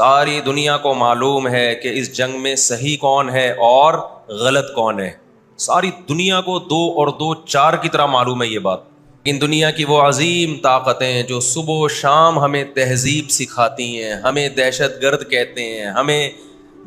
ساری دنیا کو معلوم ہے کہ اس جنگ میں صحیح کون ہے اور غلط کون ہے. ساری دنیا کو 2 اور 2 4 کی طرح معلوم ہے یہ بات. ان دنیا کی وہ عظیم طاقتیں جو صبح و شام ہمیں تہذیب سکھاتی ہیں, ہمیں دہشت گرد کہتے ہیں, ہمیں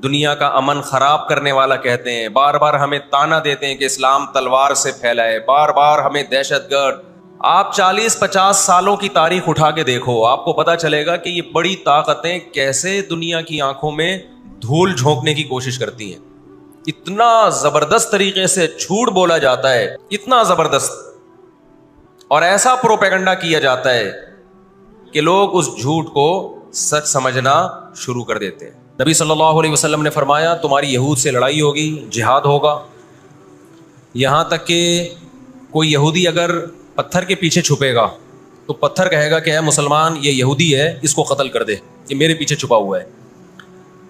دنیا کا امن خراب کرنے والا کہتے ہیں, بار بار ہمیں تانا دیتے ہیں کہ اسلام تلوار سے پھیلا ہے, بار بار ہمیں دہشت گرد. آپ 40-50 سالوں کی تاریخ اٹھا کے دیکھو, آپ کو پتا چلے گا کہ یہ بڑی طاقتیں کیسے دنیا کی آنکھوں میں دھول جھونکنے کی کوشش کرتی ہیں. اتنا زبردست طریقے سے جھوٹ بولا جاتا ہے, اتنا زبردست, اور ایسا پروپیگنڈا کیا جاتا ہے کہ لوگ اس جھوٹ کو سچ سمجھنا شروع کر دیتے ہیں. نبی صلی اللہ علیہ وسلم نے فرمایا تمہاری یہود سے لڑائی ہوگی, جہاد ہوگا, یہاں تک کہ کوئی یہودی اگر پتھر کے پیچھے چھپے گا تو پتھر کہے گا کہ اے مسلمان یہ یہودی ہے, اس کو قتل کر دے, یہ میرے پیچھے چھپا ہوا ہے.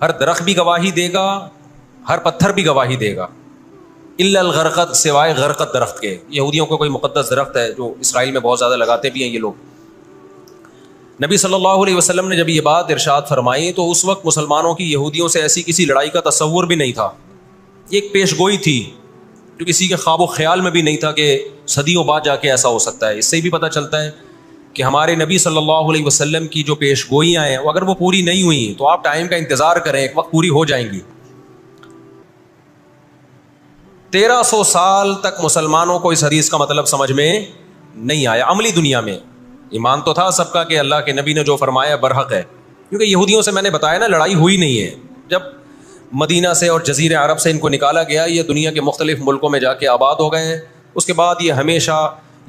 ہر درخت بھی گواہی دے گا, ہر پتھر بھی گواہی دے گا, الا الغرقد, سوائے غرقد درخت کے. یہودیوں کا کوئی مقدس درخت ہے جو اسرائیل میں بہت زیادہ لگاتے بھی ہیں یہ لوگ. نبی صلی اللہ علیہ وسلم نے جب یہ بات ارشاد فرمائی تو اس وقت مسلمانوں کی یہودیوں سے ایسی کسی لڑائی کا تصور بھی نہیں تھا. یہ ایک پیش گوئی تھی جو کسی کے خواب و خیال میں بھی نہیں تھا کہ صدیوں بعد جا کے ایسا ہو سکتا ہے. اس سے بھی پتہ چلتا ہے کہ ہمارے نبی صلی اللہ علیہ وسلم کی جو پیش گوئیاں ہیں اگر وہ پوری نہیں ہوئی تو آپ ٹائم کا انتظار کریں, ایک وقت پوری ہو جائیں گی. 1300 سال تک مسلمانوں کو اس حدیث کا مطلب سمجھ میں نہیں آیا. عملی دنیا میں ایمان تو تھا سب کا کہ اللہ کے نبی نے جو فرمایا برحق ہے, کیونکہ یہودیوں سے میں نے بتایا نا لڑائی ہوئی نہیں ہے. جب مدینہ سے اور جزیرہ عرب سے ان کو نکالا گیا, یہ دنیا کے مختلف ملکوں میں جا کے آباد ہو گئے ہیں. اس کے بعد یہ ہمیشہ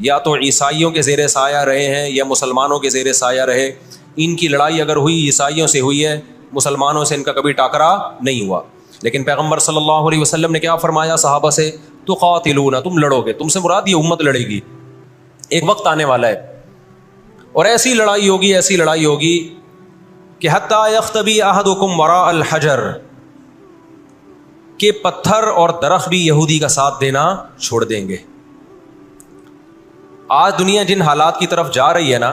یا تو عیسائیوں کے زیر سایہ رہے ہیں یا مسلمانوں کے زیر سایہ رہے. ان کی لڑائی اگر ہوئی عیسائیوں سے ہوئی ہے, مسلمانوں سے ان کا کبھی ٹاکرا نہیں ہوا. لیکن پیغمبر صلی اللہ علیہ وسلم نے کیا فرمایا صحابہ سے, تقاتلون, تم لڑو گے, تم سے مراد یہ امت لڑے گی. ایک وقت آنے والا ہے اور ایسی لڑائی ہوگی, ایسی لڑائی ہوگی کہ حتی یختبی احدکم وراء الحجر, کہ پتھر اور درخت بھی یہودی کا ساتھ دینا چھوڑ دیں گے. آج دنیا جن حالات کی طرف جا رہی ہے نا,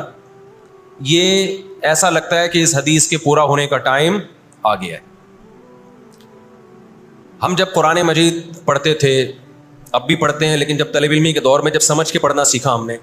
یہ ایسا لگتا ہے کہ اس حدیث کے پورا ہونے کا ٹائم آ گیا ہے. ہم جب قرآن مجید پڑھتے تھے, اب بھی پڑھتے ہیں, لیکن جب طالب علمی کے دور میں جب سمجھ کے پڑھنا سیکھا ہم نے,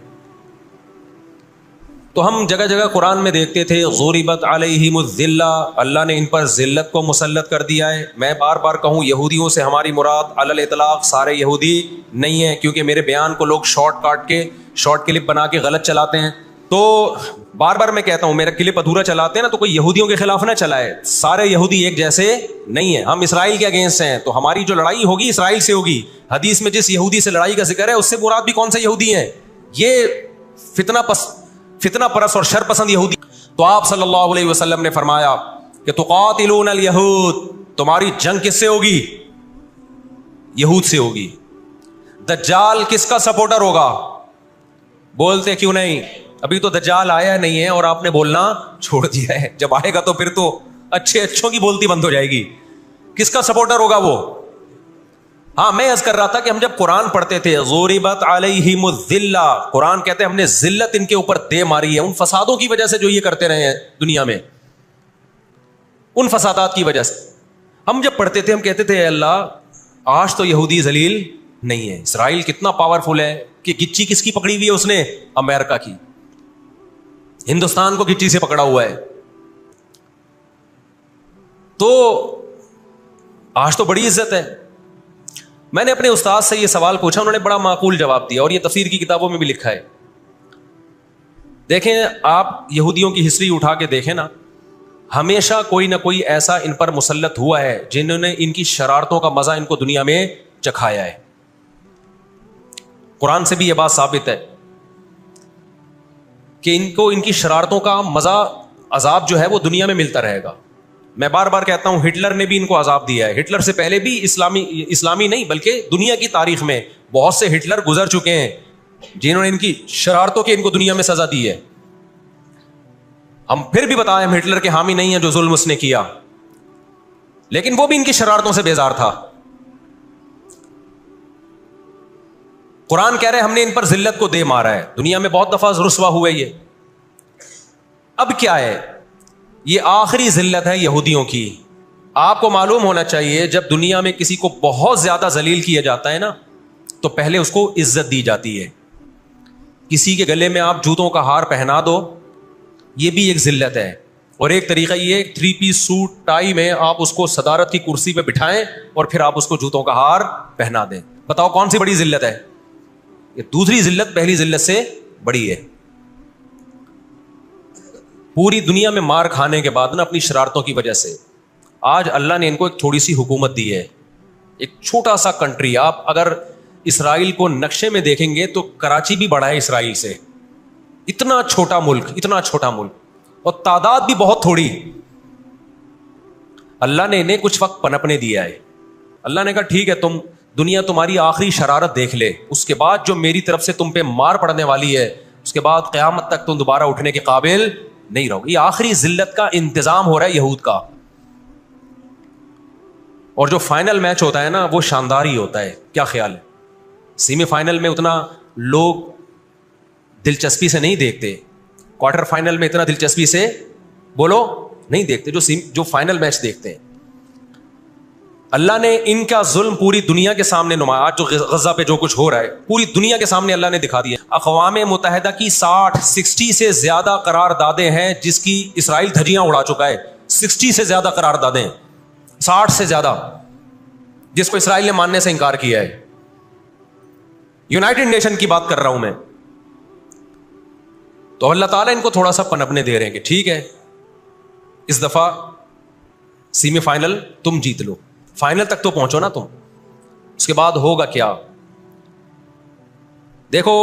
تو ہم جگہ جگہ قرآن میں دیکھتے تھے ضربت علیہم الذلہ, اللہ نے ان پر ذلت کو مسلط کر دیا ہے. میں بار بار کہوں یہودیوں سے ہماری مراد علی الاطلاق سارے یہودی نہیں ہیں, کیونکہ میرے بیان کو لوگ شارٹ کلپ بنا کے غلط چلاتے ہیں. تو بار بار میں کہتا ہوں میرا کلپ ادھورا چلاتے ہیں نا تو کوئی یہودیوں کے خلاف نہ چلائے, سارے یہودی ایک جیسے نہیں ہیں. ہم اسرائیل کے اگینسٹ ہیں, تو ہماری جو لڑائی ہوگی اسرائیل سے ہوگی. حدیث میں جس یہودی سے لڑائی کا ذکر ہے اس سے مراد بھی کون سے یہودی ہیں؟ یہ فتنہ پرست اور شر پسند یہودی. تو آپ صلی اللہ علیہ وسلم نے فرمایا کہ تقاتلون الیہود, تمہاری جنگ کس سے ہوگی؟ یہود سے ہوگی. دجال کس کا سپورٹر ہوگا؟ بولتے کیوں نہیں؟ ابھی تو دجال آیا نہیں ہے اور آپ نے بولنا چھوڑ دیا ہے. جب آئے گا تو پھر تو اچھوں کی بولتی بند ہو جائے گی. کس کا سپورٹر ہوگا وہ؟ ہاں, میں عرض کر رہا تھا کہ ہم جب قرآن پڑھتے تھے ضربت علیہم الذلہ, قرآن کہتے ہیں ہم نے ذلت ان کے اوپر دے ماری ہے, ان فسادوں کی وجہ سے جو یہ کرتے رہے ہیں دنیا میں, ان فسادات کی وجہ سے. ہم جب پڑھتے تھے ہم کہتے تھے اے اللہ آج تو یہودی ذلیل نہیں ہے. اسرائیل کتنا پاورفل ہے کہ گچی کس کی پکڑی ہوئی ہے اس نے؟ امریکہ کی. ہندوستان کو گچی سے پکڑا ہوا ہے. تو آج تو بڑی عزت ہے. میں نے اپنے استاد سے یہ سوال پوچھا, انہوں نے بڑا معقول جواب دیا, اور یہ تفسیر کی کتابوں میں بھی لکھا ہے. دیکھیں آپ یہودیوں کی ہسٹری اٹھا کے دیکھیں نا, ہمیشہ کوئی نہ کوئی ایسا ان پر مسلط ہوا ہے جنہوں نے ان کی شرارتوں کا مزہ ان کو دنیا میں چکھایا ہے. قرآن سے بھی یہ بات ثابت ہے کہ ان کو ان کی شرارتوں کا مزہ, عذاب جو ہے وہ دنیا میں ملتا رہے گا. میں بار بار کہتا ہوں ہٹلر نے بھی ان کو عذاب دیا ہے. ہٹلر سے پہلے بھی اسلامی نہیں بلکہ دنیا کی تاریخ میں بہت سے ہٹلر گزر چکے ہیں جنہوں نے ان کی شرارتوں کے ان کو دنیا میں سزا دی ہے. ہم پھر بھی بتائیں ہم ہٹلر کے حامی نہیں ہیں جو ظلم اس نے کیا, لیکن وہ بھی ان کی شرارتوں سے بیزار تھا. قرآن کہہ رہے ہم نے ان پر ذلت کو دے مارا ہے. دنیا میں بہت دفعہ رسوا ہوئے یہ. اب کیا ہے, یہ آخری ذلت ہے یہودیوں کی. آپ کو معلوم ہونا چاہیے جب دنیا میں کسی کو بہت زیادہ ذلیل کیا جاتا ہے نا تو پہلے اس کو عزت دی جاتی ہے. کسی کے گلے میں آپ جوتوں کا ہار پہنا دو, یہ بھی ایک ذلت ہے. اور ایک طریقہ یہ 3 پیس سوٹ ٹائی میں آپ اس کو صدارت کی کرسی پہ بٹھائیں اور پھر آپ اس کو جوتوں کا ہار پہنا دیں. بتاؤ کون سی بڑی ذلت ہے؟ یہ دوسری ذلت پہلی ذلت سے بڑی ہے. پوری دنیا میں مار کھانے کے بعد نا اپنی شرارتوں کی وجہ سے آج اللہ نے ان کو ایک تھوڑی سی حکومت دی ہے. ایک چھوٹا سا کنٹری, آپ اگر اسرائیل کو نقشے میں دیکھیں گے تو کراچی بھی بڑا ہے اسرائیل سے. اتنا چھوٹا ملک, اتنا چھوٹا ملک, اور تعداد بھی بہت تھوڑی. اللہ نے انہیں کچھ وقت پنپنے دیا ہے. اللہ نے کہا ٹھیک ہے, تم دنیا تمہاری آخری شرارت دیکھ لے, اس کے بعد جو میری طرف سے تم پہ مار پڑنے والی ہے اس کے بعد قیامت تک تم دوبارہ اٹھنے کے قابل نہیں رہو. یہ آخری ذلت کا انتظام ہو رہا ہے یہود کا. اور جو فائنل میچ ہوتا ہے نا وہ شاندار ہی ہوتا ہے. کیا خیال ہے؟ سیمی فائنل میں اتنا لوگ دلچسپی سے نہیں دیکھتے, کوارٹر فائنل میں اتنا دلچسپی سے بولو نہیں دیکھتے جو فائنل میچ دیکھتے ہیں. اللہ نے ان کا ظلم پوری دنیا کے سامنے نمایا. آج جو غزہ پہ جو کچھ ہو رہا ہے پوری دنیا کے سامنے اللہ نے دکھا دیا. اقوام متحدہ کی 60 سے زیادہ قراردادیں ہیں جس کی اسرائیل دھجیاں اڑا چکا ہے. 60 سے زیادہ قراردادیں, 60 سے زیادہ, جس کو اسرائیل نے ماننے سے انکار کیا ہے. یونائٹڈ نیشن کی بات کر رہا ہوں میں. تو اللہ تعالیٰ ان کو تھوڑا سا پنپنے دے رہے ہیں کہ ٹھیک ہے اس دفعہ سیمی فائنل تم جیت لو, فائنل تک تو پہنچو نا تم, اس کے بعد ہوگا کیا. دیکھو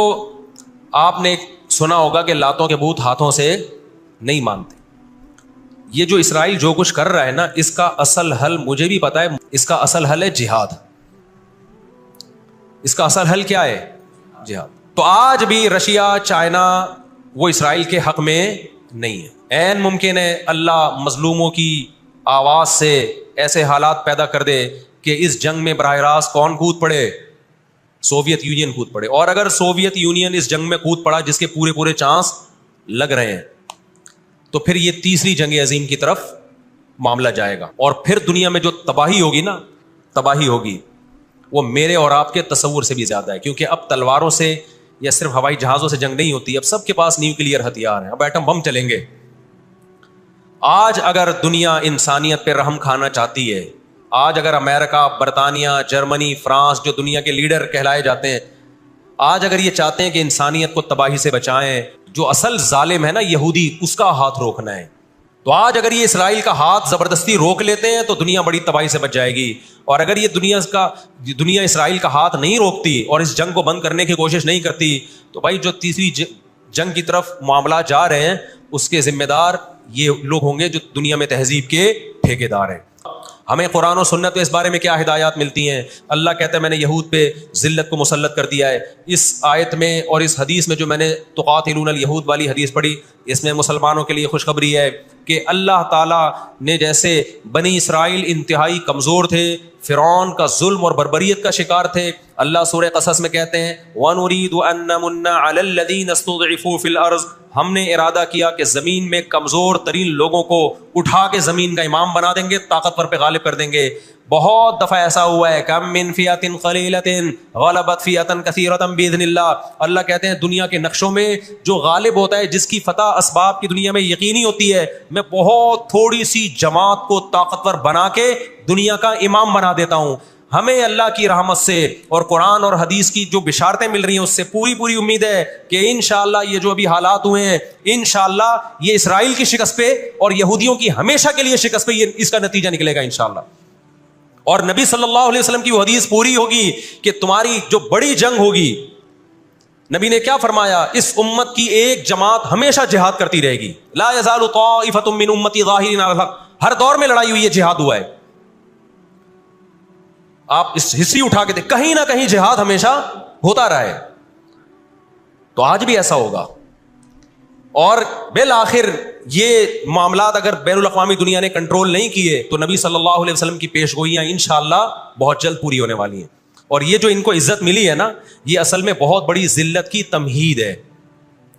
آپ نے سنا ہوگا کہ لاتوں کے بت ہاتھوں سے نہیں مانتے. یہ جو اسرائیل جو کچھ کر رہا ہے نا اس کا اصل حل مجھے بھی پتا ہے. اس کا اصل حل ہے جہاد. اس کا اصل حل کیا ہے؟ جہاد. تو آج بھی رشیا, چائنا وہ اسرائیل کے حق میں نہیں ہے. عین ممکن ہے اللہ مظلوموں کی آواز سے ایسے حالات پیدا کر دے کہ اس جنگ میں براہ راست کون کود پڑے؟ سوویت یونین کود پڑے. اور اگر سوویت یونین اس جنگ میں کود پڑا جس کے پورے چانس لگ رہے ہیں تو پھر یہ تیسری جنگ عظیم کی طرف معاملہ جائے گا. اور پھر دنیا میں جو تباہی ہوگی نا, تباہی ہوگی وہ میرے اور آپ کے تصور سے بھی زیادہ ہے. کیونکہ اب تلواروں سے یا صرف ہوائی جہازوں سے جنگ نہیں ہوتی, اب سب کے پاس نیوکلیئر ہتھیار ہیں, اب ایٹم بم چلیں گے. آج اگر دنیا انسانیت پہ رحم کھانا چاہتی ہے, آج اگر امریکہ, برطانیہ, جرمنی, فرانس جو دنیا کے لیڈر کہلائے جاتے ہیں, آج اگر یہ چاہتے ہیں کہ انسانیت کو تباہی سے بچائیں, جو اصل ظالم ہے نا یہودی, اس کا ہاتھ روکنا ہے. تو آج اگر یہ اسرائیل کا ہاتھ زبردستی روک لیتے ہیں تو دنیا بڑی تباہی سے بچ جائے گی. اور اگر یہ دنیا اسرائیل کا ہاتھ نہیں روکتی اور اس جنگ کو بند کرنے کی کوشش نہیں کرتی تو بھائی جو تیسری جنگ کی طرف معاملات جا رہے ہیں اس کے ذمہ دار یہ لوگ ہوں گے جو دنیا میں تہذیب کے ٹھیکیدار ہیں. ہمیں قرآن و سنت اس بارے میں کیا ہدایات ملتی ہیں؟ اللہ کہتا ہے میں نے یہود پہ ذلت کو مسلط کر دیا ہے. اس آیت میں اور اس حدیث میں جو میں نے تقاتلون الیہود والی حدیث پڑھی, اس میں مسلمانوں کے لیے خوشخبری ہے کہ اللہ تعالیٰ نے جیسے بنی اسرائیل انتہائی کمزور تھے, فرعون کا ظلم اور بربریت کا شکار تھے, اللہ سورہ قصص میں کہتے ہیں وَنُرِيدُ أَن نَّمُنَّ عَلَى الَّذِينَ اسْتُضْعِفُوا فِي الْأَرْضِ, ہم نے ارادہ کیا کہ زمین میں کمزور ترین لوگوں کو اٹھا کے زمین کا امام بنا دیں گے, طاقتور پہ غالب کر دیں گے. بہت دفعہ ایسا ہوا ہے, کم من فئۃ قلیلۃ غلبت فئۃ کثیرۃ باذن اللہ. اللہ کہتے ہیں دنیا کے نقشوں میں جو غالب ہوتا ہے, جس کی فتح اسباب کی دنیا میں یقینی ہوتی ہے, میں بہت تھوڑی سی جماعت کو طاقتور بنا کے دنیا کا امام بنا دیتا ہوں. ہمیں اللہ کی رحمت سے اور قرآن اور حدیث کی جو بشارتیں مل رہی ہیں اس سے پوری امید ہے کہ انشاءاللہ یہ جو ابھی حالات ہوئے ہیں انشاءاللہ یہ اسرائیل کی شکست پہ اور یہودیوں کی ہمیشہ کے لیے شکست پہ یہ اس کا نتیجہ نکلے گا انشاءاللہ. اور نبی صلی اللہ علیہ وسلم کی وہ حدیث پوری ہوگی کہ تمہاری جو بڑی جنگ ہوگی, نبی نے کیا فرمایا, اس امت کی ایک جماعت ہمیشہ جہاد کرتی رہے گی. لا یزال طائفۃ من امتی ظاہرین علی الحق, ہر دور میں لڑائی ہوئی ہے, جہاد ہوا ہے. آپ اس ہسٹری اٹھا کے دیکھ, کہیں نہ کہیں جہاد ہمیشہ ہوتا رہا ہے. تو آج بھی ایسا ہوگا. اور بالآخر یہ معاملات اگر بین الاقوامی دنیا نے کنٹرول نہیں کیے تو نبی صلی اللہ علیہ وسلم کی پیش گوئیاں انشاءاللہ بہت جلد پوری ہونے والی ہیں. اور یہ جو ان کو عزت ملی ہے نا, یہ اصل میں بہت بڑی ذلت کی تمہید ہے.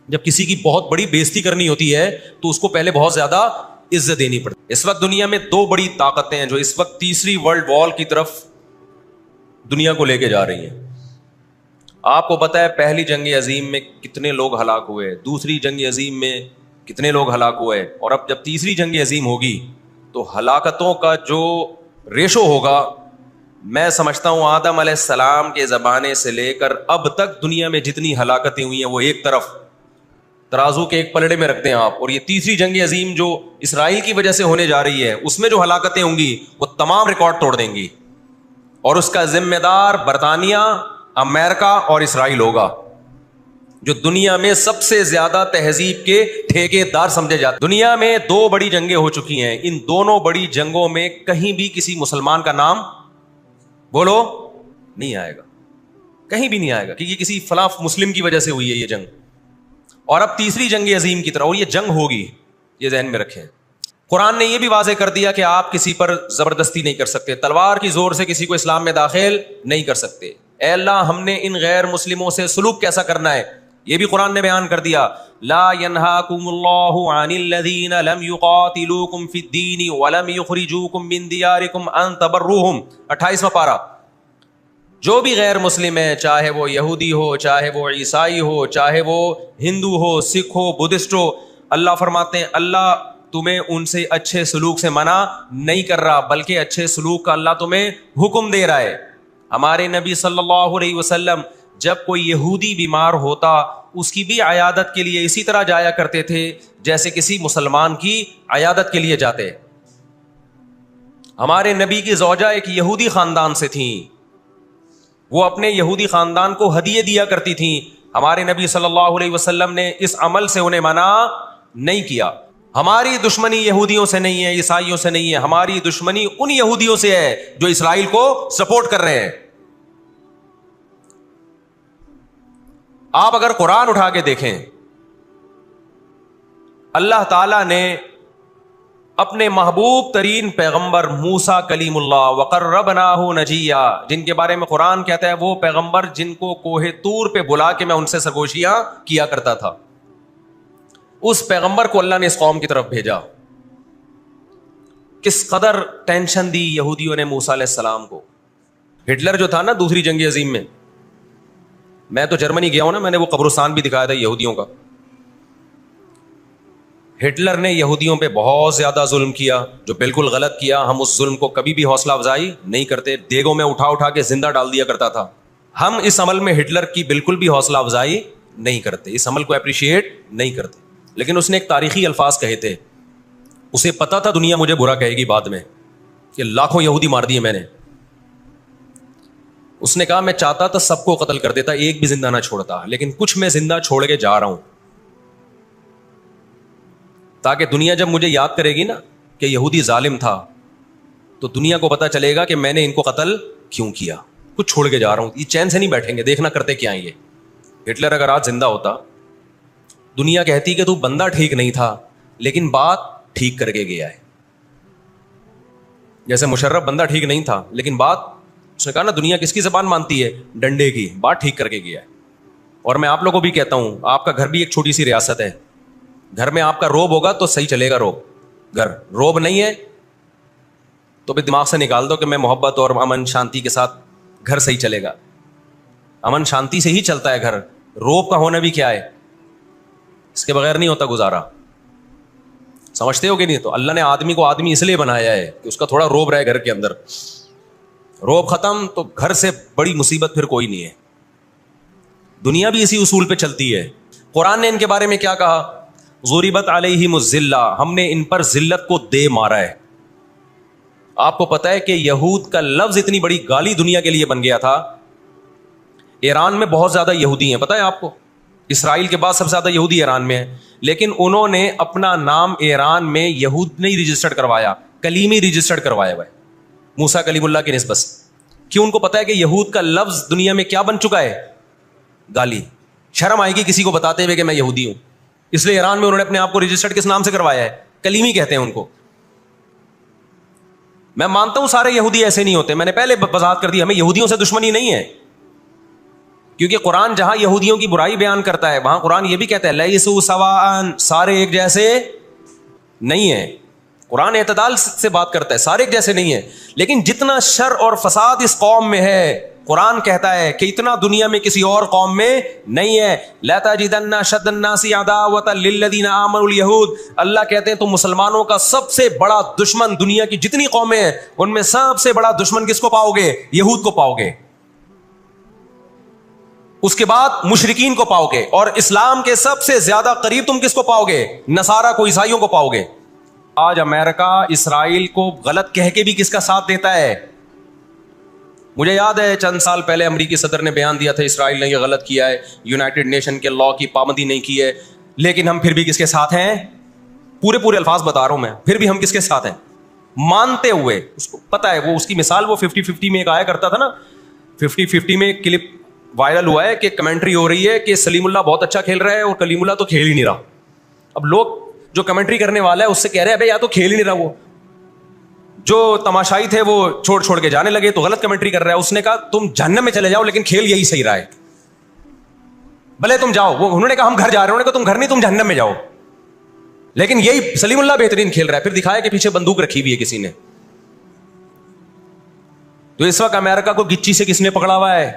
جب کسی کی بہت بڑی بےزتی کرنی ہوتی ہے تو اس کو پہلے بہت زیادہ عزت دینی پڑتی. اس وقت دنیا میں دو بڑی طاقتیں ہیں جو اس وقت تیسری ورلڈ وار کی طرف دنیا کو لے کے جا رہی ہیں. آپ کو پتا ہے پہلی جنگ عظیم میں کتنے لوگ ہلاک ہوئے, دوسری جنگ عظیم میں کتنے لوگ ہلاک ہوئے, اور اب جب تیسری جنگ عظیم ہوگی تو ہلاکتوں کا جو ریشو ہوگا, میں سمجھتا ہوں آدم علیہ السلام کے زمانے سے لے کر اب تک دنیا میں جتنی ہلاکتیں ہوئی ہیں وہ ایک طرف ترازو کے ایک پلڑے میں رکھتے ہیں آپ, اور یہ تیسری جنگ عظیم جو اسرائیل کی وجہ سے ہونے جا رہی ہے اس میں جو ہلاکتیں ہوں گی وہ تمام ریکارڈ توڑ دیں گی, اور اس کا ذمہ دار برطانیہ, امریکہ اور اسرائیل ہوگا, جو دنیا میں سب سے زیادہ تہذیب کے ٹھیکے دار سمجھے جاتے. دنیا میں دو بڑی جنگیں ہو چکی ہیں, ان دونوں بڑی جنگوں میں کہیں بھی کسی مسلمان کا نام بولو نہیں آئے گا, کہیں بھی نہیں آئے گا, کیونکہ کسی فلاں مسلم کی وجہ سے ہوئی ہے یہ جنگ. اور اب تیسری جنگ عظیم کی طرح, اور یہ جنگ ہوگی, یہ ذہن میں رکھیں. قرآن نے یہ بھی واضح کر دیا کہ آپ کسی پر زبردستی نہیں کر سکتے, تلوار کی زور سے کسی کو اسلام میں داخل نہیں کر سکتے. اے اللہ ہم نے ان غیر مسلموں سے سلوک کیسا کرنا ہے یہ بھی قرآن نے بیان کر دیا. لا ينهاكم الله عن الذين لم يقاتلوكم في الدين ولم يخرجوكم من دياركم ان تبروهم, 28واں پارہ. جو بھی غیر مسلم ہے, چاہے وہ یہودی ہو, چاہے وہ عیسائی ہو, چاہے وہ ہندو ہو, سکھ ہو, بدھسٹ ہو, اللہ فرماتے ہیں اللہ تمہیں ان سے اچھے سلوک سے منع نہیں کر رہا, بلکہ اچھے سلوک کا اللہ تمہیں حکم دے رہا ہے. ہمارے نبی صلی اللہ علیہ وسلم جب کوئی یہودی بیمار ہوتا اس کی بھی عیادت کے لیے اسی طرح جایا کرتے تھے جیسے کسی مسلمان کی عیادت کے لیے جاتے. ہمارے نبی کی زوجہ ایک یہودی خاندان سے تھیں, وہ اپنے یہودی خاندان کو ہدیے دیا کرتی تھیں. ہمارے نبی صلی اللہ علیہ وسلم نے اس عمل سے انہیں منع نہیں کیا. ہماری دشمنی یہودیوں سے نہیں ہے, عیسائیوں سے نہیں ہے, ہماری دشمنی ان یہودیوں سے ہے جو اسرائیل کو سپورٹ کر رہے ہیں. آپ اگر قرآن اٹھا کے دیکھیں, اللہ تعالی نے اپنے محبوب ترین پیغمبر موسیٰ کلیم اللہ وقربناہ نجیہ, جن کے بارے میں قرآن کہتا ہے وہ پیغمبر جن کو کوہ طور پہ بلا کے میں ان سے سرگوشیاں کیا کرتا تھا, اس پیغمبر کو اللہ نے اس قوم کی طرف بھیجا. کس قدر ٹینشن دی یہودیوں نے موسیٰ علیہ السلام کو. ہٹلر جو تھا نا دوسری جنگ عظیم میں تو جرمنی گیا ہوں نا, میں نے وہ قبرستان بھی دکھایا تھا یہودیوں کا. ہٹلر نے یہودیوں پہ بہت زیادہ ظلم کیا, جو بالکل غلط کیا. ہم اس ظلم کو کبھی بھی حوصلہ افزائی نہیں کرتے, دیگوں میں اٹھا اٹھا کے زندہ ڈال دیا کرتا تھا. ہم اس عمل میں ہٹلر کی بالکل بھی حوصلہ افزائی نہیں کرتے, اس عمل کو اپریشیٹ نہیں کرتے. لیکن اس نے ایک تاریخی الفاظ کہے تھے, اسے پتا تھا دنیا مجھے برا کہے گی بعد میں کہ لاکھوں یہودی مار دیے میں نے. اس نے کہا میں چاہتا تھا سب کو قتل کر دیتا, ایک بھی زندہ نہ چھوڑتا, لیکن کچھ میں زندہ چھوڑ کے جا رہا ہوں تاکہ دنیا جب مجھے یاد کرے گی نا کہ یہودی ظالم تھا تو دنیا کو پتا چلے گا کہ میں نے ان کو قتل کیوں کیا. کچھ چھوڑ کے جا رہا ہوں, یہ چین سے نہیں بیٹھیں گے, دیکھنا کرتے کیا ہیں یہ. ہٹلر اگر آج زندہ ہوتا, دنیا کہتی کہ تو بندہ ٹھیک نہیں تھا لیکن بات ٹھیک کر کے گیا ہے. جیسے مشرف بندہ ٹھیک نہیں تھا لیکن بات, اس نے کہا نا دنیا کس کی زبان مانتی ہے, ڈنڈے کی, بات ٹھیک کر کے گیا ہے. اور میں آپ لوگوں کو بھی کہتا ہوں, آپ کا گھر بھی ایک چھوٹی سی ریاست ہے, گھر میں آپ کا روب ہوگا تو صحیح چلے گا. گھر روب نہیں ہے تو بھی دماغ سے نکال دو کہ میں محبت اور امن شانتی کے ساتھ, گھر صحیح چلے گا. امن شانتی سے ہی چلتا ہے گھر, روب کا ہونا بھی کیا ہے, اس کے بغیر نہیں ہوتا گزارا. سمجھتے ہو کہ نہیں؟ تو اللہ نے آدمی کو آدمی اس لیے بنایا ہے کہ اس کا تھوڑا روب رہے گھر کے اندر. روب ختم تو گھر سے بڑی مصیبت پھر کوئی نہیں ہے. دنیا بھی اسی اصول پہ چلتی ہے. قرآن نے ان کے بارے میں کیا کہا, ضربت علیہم الذلہ, ہم نے ان پر ذلت کو دے مارا ہے. آپ کو پتا ہے کہ یہود کا لفظ اتنی بڑی گالی دنیا کے لیے بن گیا تھا. ایران میں بہت زیادہ یہودی ہیں, پتا ہے آپ کو, اسرائیل کے بعد سب سے زیادہ یہودی ایران میں ہیں, لیکن انہوں نے اپنا نام ایران میں یہود نہیں رجسٹرڈ کروایا, کلیمی رجسٹرڈ کروایا ہوا ہے موسیٰ کلیم اللہ کی نسبت. کیوں؟ ان کو پتا ہے کہ یہود کا لفظ دنیا میں کیا بن چکا ہے, گالی. شرم آئے گی کسی کو بتاتے ہوئے کہ میں یہودی ہوں, اس لیے ایران میں انہوں نے اپنے آپ کو رجسٹرڈ کس نام سے کروایا ہے, کلیمی کہتے ہیں ان کو. میں مانتا ہوں سارے یہودی ایسے نہیں ہوتے, میں نے پہلے وضاحت کر دی, ہمیں یہودیوں سے دشمنی نہیں ہے, کیونکہ قرآن جہاں یہودیوں کی برائی بیان کرتا ہے وہاں قرآن یہ بھی کہتا ہے لیسوا سواء, سارے ایک جیسے نہیں ہیں. قرآن اعتدال سے بات کرتا ہے، سارے ایک جیسے نہیں ہیں، لیکن جتنا شر اور فساد اس قوم میں ہے قرآن کہتا ہے کہ اتنا دنیا میں کسی اور قوم میں نہیں ہے. لَتَجِدَنَّ أَشَدَّ النَّاسِ عَدَاوَةً لِلَّذِينَ آمَنُوا الْيَهُودَ، اللہ کہتے ہیں تم مسلمانوں کا سب سے بڑا دشمن دنیا کی جتنی قومیں ہیں ان میں سب سے بڑا دشمن کس کو پاؤ گے؟ یہود کو پاؤ گے. اس کے بعد مشرکین کو پاؤ گے، اور اسلام کے سب سے زیادہ قریب تم کس کو پاؤ گے؟ نصارہ کو، عیسائیوں کو پاؤ گے. آج امریکہ اسرائیل کو غلط کہہ کے بھی کس کا ساتھ دیتا ہے؟ مجھے یاد ہے چند سال پہلے امریکی صدر نے بیان دیا تھا اسرائیل نے یہ غلط کیا ہے، یونائٹڈ نیشن کے لاء کی پابندی نہیں کی ہے، لیکن ہم پھر بھی کس کے ساتھ ہیں؟ پورے الفاظ بتا رہا ہوں میں، پھر بھی ہم کس کے ساتھ ہیں؟ مانتے ہوئے. اس کو پتا ہے، وہ اس کی مثال وہ 50-50 میں ایک آیا کرتا تھا نا، 50-50 میں ایک کلپ وائرل ہوا ہے کہ کمنٹری ہو رہی ہے کہ سلیم اللہ بہت اچھا کھیل رہا ہے اور کلیم اللہ تو کھیل ہی نہیں رہا. اب لوگ جو کمنٹری کرنے والا ہے اس سے کہہ رہے ہیں بھائی یا تو کھیل ہی نہیں رہا، وہ جو تماشائی تھے وہ چھوڑ کے جانے لگے تو غلط کمنٹری کر رہا ہے. اس نے کہا تم جہنم میں چلے جاؤ لیکن کھیل یہی صحیح رہا ہے، بھلے تم جاؤ. وہ انہوں نے کہا ہم گھر جا رہے ہیں، انہوں نے کہا تم گھر نہیں، تم جہنم میں جاؤ، لیکن یہی سلیم اللہ بہترین کھیل رہا ہے. پھر دکھایا کہ پیچھے بندوق رکھی ہوئی ہے کسی نے. تو اس وقت امریکہ کو گچی سے کس نے پکڑا ہوا ہے؟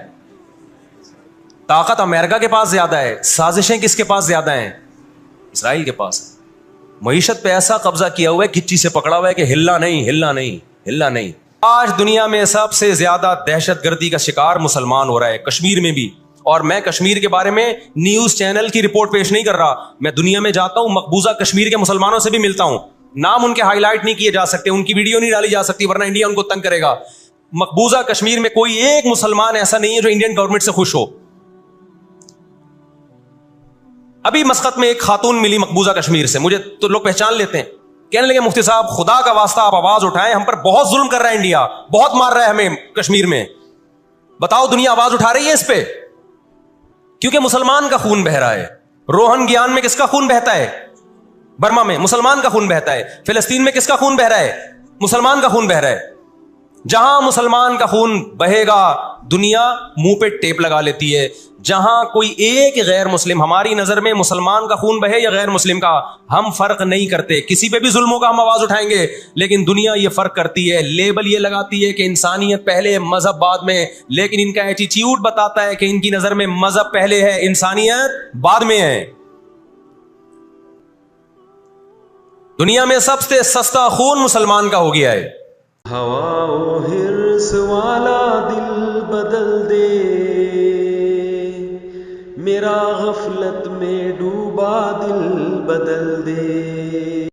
طاقت امریکہ کے پاس زیادہ ہے، سازشیں کس کے پاس زیادہ ہیں؟ اسرائیل کے پاس. معیشت پہ ایسا قبضہ کیا ہوا ہے، گچی سے پکڑا ہوا ہے کہ ہلنا نہیں. آج دنیا میں سب سے زیادہ دہشت گردی کا شکار مسلمان ہو رہا ہے، کشمیر میں بھی. اور میں کشمیر کے بارے میں نیوز چینل کی رپورٹ پیش نہیں کر رہا، میں دنیا میں جاتا ہوں، مقبوضہ کشمیر کے مسلمانوں سے بھی ملتا ہوں. نام ان کے ہائی لائٹ نہیں کیے جا سکتے، ان کی ویڈیو نہیں ڈالی جا سکتی ورنہ انڈیا ان کو تنگ کرے گا. مقبوضہ کشمیر میں کوئی ایک مسلمان ایسا نہیں ہے جو انڈین گورنمنٹ سے خوش ہو. ابھی مسقط میں ایک خاتون ملی مقبوضہ کشمیر سے، مجھے تو لوگ پہچان لیتے ہیں، کہنے لگے مفتی صاحب خدا کا واسطہ آپ آواز اٹھائیں، ہم پر بہت ظلم کر رہا ہے انڈیا، بہت مار رہا ہے ہمیں کشمیر میں، بتاؤ دنیا آواز اٹھا رہی ہے اس پہ؟ کیونکہ مسلمان کا خون بہ رہا ہے. روہن گیان میں کس کا خون بہتا ہے؟ برما میں مسلمان کا خون بہتا ہے. فلسطین میں کس کا خون بہ رہا ہے؟ مسلمان کا خون بہ رہا ہے. جہاں مسلمان کا خون بہے گا دنیا منہ پہ ٹیپ لگا لیتی ہے. جہاں کوئی ایک غیر مسلم، ہماری نظر میں مسلمان کا خون بہے یا غیر مسلم کا، ہم فرق نہیں کرتے، کسی پہ بھی ظلموں کا ہم آواز اٹھائیں گے. لیکن دنیا یہ فرق کرتی ہے، لیبل یہ لگاتی ہے کہ انسانیت پہلے، مذہب بعد میں، لیکن ان کا ایٹیٹیوڈ بتاتا ہے کہ ان کی نظر میں مذہب پہلے ہے، انسانیت بعد میں ہے. دنیا میں سب سے سستا خون مسلمان کا ہو گیا ہے. ہوا و حرص والا دل بدل دے، میرا غفلت میں ڈوبا دل بدل دے.